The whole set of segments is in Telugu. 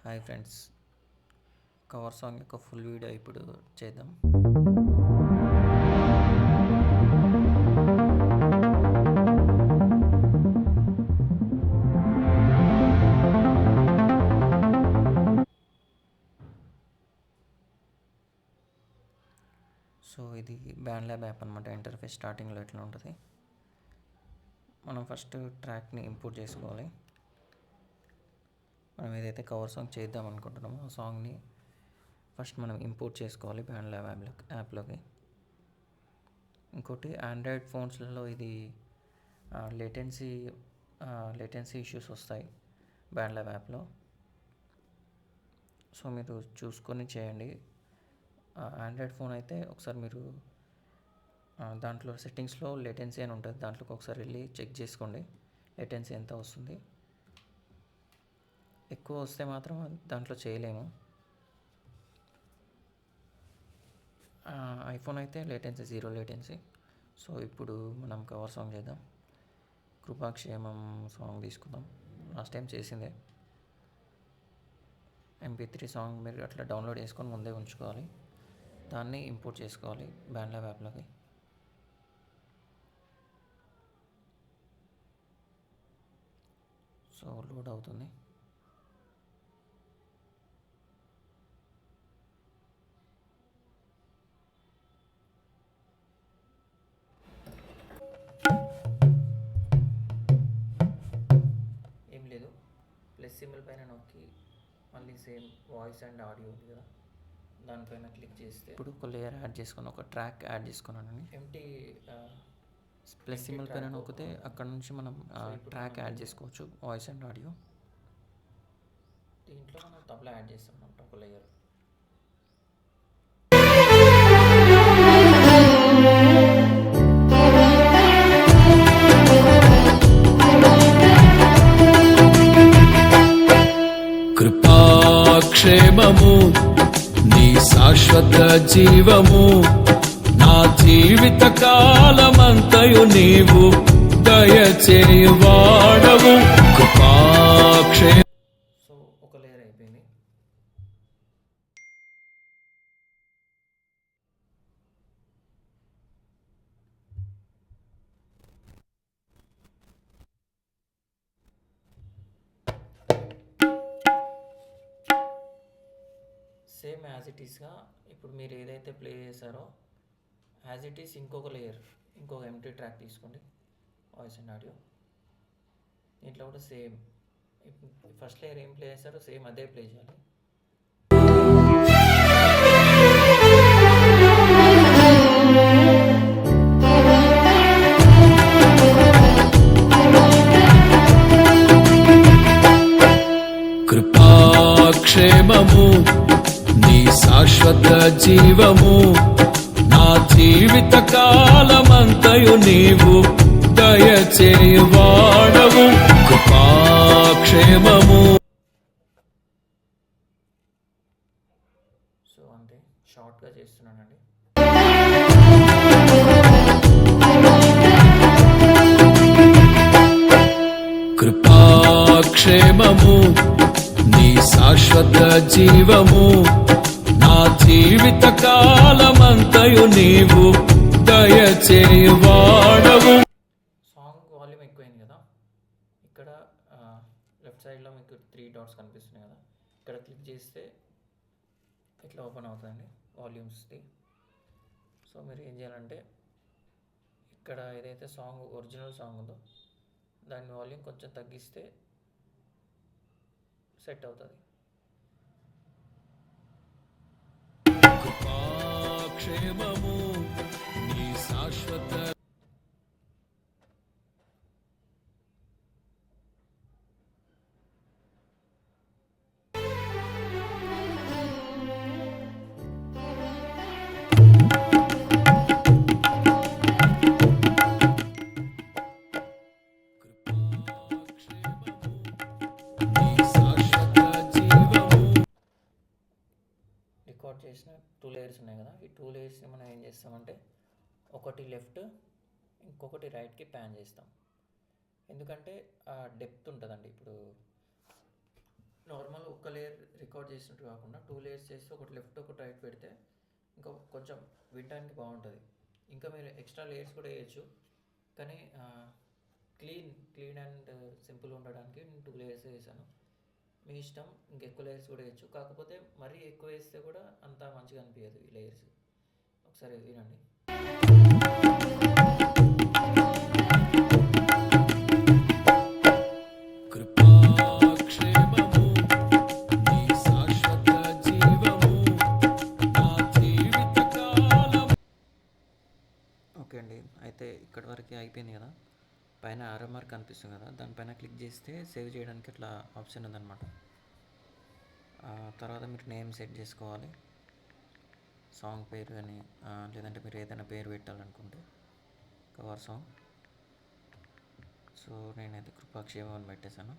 హాయ్ ఫ్రెండ్స్, కవర్ సాంగ్ యొక్క ఫుల్ వీడియో ఇప్పుడు చేద్దాం. సో ఇది బ్యాండ్ ల్యాబ్ యాప్ అనమాట. ఇంటర్ఫేస్ స్టార్టింగ్లో ఎట్లా ఉంటుంది. మనం ఫస్ట్ ట్రాక్ని ఇంపోర్ట్ చేసుకోవాలి. మనం ఏదైతే కవర్ సాంగ్ చేద్దాం అనుకుంటున్నామో ఆ సాంగ్ని ఫస్ట్ మనం ఇంపోర్ట్ చేసుకోవాలి బ్యాండ్ ల్యాబ్ యాప్లోకి. ఇంకోటి ఆండ్రాయిడ్ ఫోన్స్లలో ఇది లేటెన్సీ ఇష్యూస్ వస్తాయి బ్యాండ్ ల్యాబ్ యాప్లో. సో మీరు చూసుకొని చేయండి. ఆండ్రాయిడ్ ఫోన్ అయితే ఒకసారి మీరు దాంట్లో సెట్టింగ్స్లో లేటెన్సీ అని ఉంటుంది, దాంట్లోకి ఒకసారి వెళ్ళి చెక్ చేసుకోండి లేటెన్సీ ఎంత వస్తుంది. ఎక్కువ వస్తే మాత్రం దాంట్లో చేయలేము. ఐఫోన్ అయితే లేటెన్సీ 0 లేటెన్సీ. సో ఇప్పుడు మనం కవర్ సాంగ్ చేద్దాం. కృపాక్షేమం సాంగ్ తీసుకుందాం. లాస్ట్ టైం చేసిందే. MP3 సాంగ్ మీరు అట్లా డౌన్లోడ్ చేసుకొని ముందే ఉంచుకోవాలి. దాన్ని ఇంపోర్ట్ చేసుకోవాలి బ్యాండ్ ల్యాబ్ యాప్లోకి. సో లోడ్ అవుతుంది. ఏం లేదు, ప్లస్ సింబల్ పైన నొక్కి మళ్ళీ సేమ్ వాయిస్ అండ్ ఆడియో ఉంది కదా, దానిపైన క్లిక్ చేస్తే ఇప్పుడు ఒక లేయర్ యాడ్ చేసుకొని ఒక ట్రాక్ యాడ్ చేసుకున్నానని ఎంటీ ప్లస్ సింబల్ పైన నొక్కితే అక్కడ నుంచి మనం ట్రాక్ యాడ్ చేసుకోవచ్చు, వాయిస్ అండ్ ఆడియో. దీంట్లో మనం తబలా యాడ్ చేస్తాం అన్నమాట ఒక లేయర్. కృపాక్షేమము నీ శాశ్వత జీవము, నా జీవిత కాలమంతయు నీవు దయచేయువాడవు. కృపాక్షేమ సో ఒక లేయర్ అయిపోయింది. సేమ్ యాజ్ ఇట్ ఈస్గా ఇప్పుడు మీరు ఏదైతే ప్లే చేశారో యాజ్ ఇట్ ఈస్ ఇంకొక లేయర్, ఇంకొక ఎంటీ ట్రాక్ తీసుకోండి, వాయిస్ అండ్ ఆడియో. దీంట్లో కూడా సేమ్ ఫస్ట్ లేయర్ ఏం ప్లే చేశారో సేమ్ అదే ప్లే చేయాలి. కృపాక్షేమము నీ శాశ్వత జీవము, నా జీవిత కాలమంతయు నీవు దయచేయువాడవు. కృపాక్షేమము. సో అంతే, షార్ట్గా చేస్తున్నానండి. కృపాక్షేమము నీ శాశ్వత జీవము, నా జీవిత కాలమంతయు నీవు దయచేయువాడవు. సాంగ్ వాల్యూమ్ ఎక్కువైంది కదా, ఇక్కడ లెఫ్ట్ సైడ్లో మీకు 3 డాట్స్ కనిపిస్తున్నాయి కదా, ఇక్కడ క్లిక్ చేస్తే ఇట్లా ఓపెన్ అవుతుందండి వాల్యూమ్స్ది. సో మీరు ఏం చేయాలంటే ఇక్కడ ఏదైతే సాంగ్ ఒరిజినల్ సాంగ్ ఉందో దాని వాల్యూమ్ కొంచెం తగ్గిస్తే సెట్ అవుతుంది. కృపాక్షేమము నీ శాశ్వత రికార్డ్ చేసిన 2 లేయర్స్ ఉన్నాయి కదా, ఈ 2 లేయర్స్ని మనం ఏం చేస్తామంటే ఒకటి లెఫ్ట్ ఇంకొకటి రైట్కి ప్యాన్ చేస్తాం. ఎందుకంటే డెప్త్ ఉంటుందండి. ఇప్పుడు నార్మల్ ఒక లేయర్ రికార్డ్ చేసినట్టు కాకుండా 2 లేయర్స్ చేస్తే ఒకటి లెఫ్ట్ ఒకటి రైట్ పెడితే ఇంకా కొంచెం వినడానికి బాగుంటుంది. ఇంకా మీరు ఎక్స్ట్రా లేయర్స్ కూడా వేయచ్చు, కానీ క్లీన్ అండ్ సింపుల్ ఉండడానికి నేను 2 లేయర్స్ వేసాను. మీ ఇష్టం, ఇంకెక్కువ లేయర్స్ కూడా వేయచ్చు. కాకపోతే మరీ ఎక్కువ వేస్తే కూడా అంత మంచిగా అనిపించదు ఈ లేయర్స్. ఒకసారి వినండి. కృపాక్షేమము నీ శాశ్వత జీవము నా జీవితకాలం. ఓకే అండి, అయితే ఇక్కడి వరకు అయిపోయింది కదా. పైన ఆరో మార్క్ కనిపిస్తుంది కదా, దానిపైన క్లిక్ చేస్తే సేవ్ చేయడానికి ఇట్లా ఆప్షన్ ఉందన్నమాట. తర్వాత మీరు నేమ్ సెట్ చేసుకోవాలి, సాంగ్ పేరు అని, లేదంటే మీరు ఏదైనా పేరు పెట్టాలనుకుంటే కవర్ సాంగ్. సో నేనైతే కృపాక్షేమం అని పెట్టేశాను.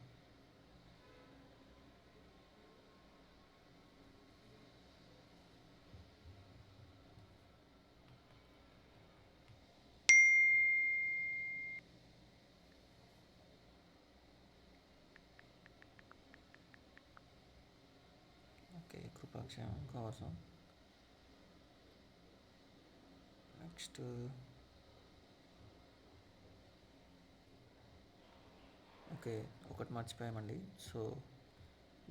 ఓకే, కృపాక్షేమం కవర్ సాంగ్. నెక్స్ట్ ఓకే, ఒకటి మర్చిపోయామండి. సో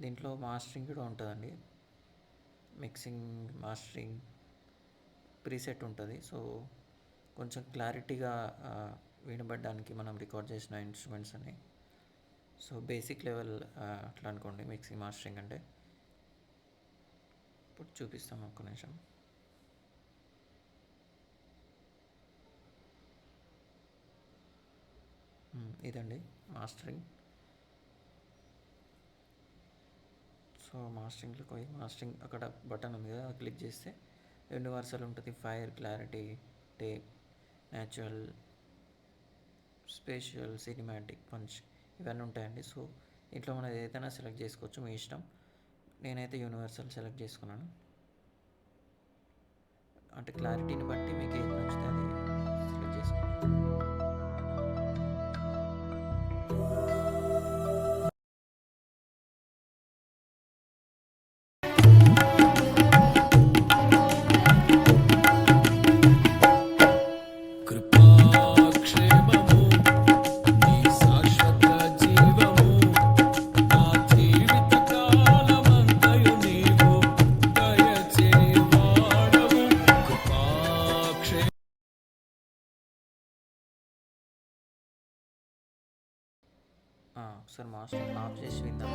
దీంట్లో మాస్టరింగ్ కూడా ఉంటుందండి, మిక్సింగ్ మాస్టరింగ్ ప్రీసెట్ ఉంటుంది. సో కొంచెం క్లారిటీగా వినబడడానికి మనం రికార్డ్ చేసిన ఇన్స్ట్రుమెంట్స్ అని. సో బేసిక్ లెవెల్ అట్లా అనుకోండి మిక్సింగ్ మాస్టరింగ్ అంటే. ఇప్పుడు చూపిస్తాం, ఒక్క నిమిషం. ఇదండి మాస్టరింగ్. సో మాస్టరింగ్లోకి పోయి మాస్టరింగ్ అక్కడ బటన్ ఉంది కదా, అది క్లిక్ చేస్తే యూనివర్సల్ ఉంటుంది, fire, clarity, tape, natural, spatial, cinematic, punch, ఇవన్నీ ఉంటాయండి. సో ఇంట్లో మనం ఏదైనా సెలెక్ట్ చేసుకోవచ్చు, మీ ఇష్టం. నేనైతే యూనివర్సల్ సెలెక్ట్ చేసుకున్నాను. అంటే క్లారిటీని బట్టి మీకు ఏది నచ్చితే అది సెలెక్ట్ చేసుకోండి. కృపాక్షేమము నీ శాశ్వత జీవము నా జీవితకాలమంతయు నీవు దయచేయువాడవు. ఒకసారి మాస్టరింగ్ ఆఫ్ చేసి విందాం.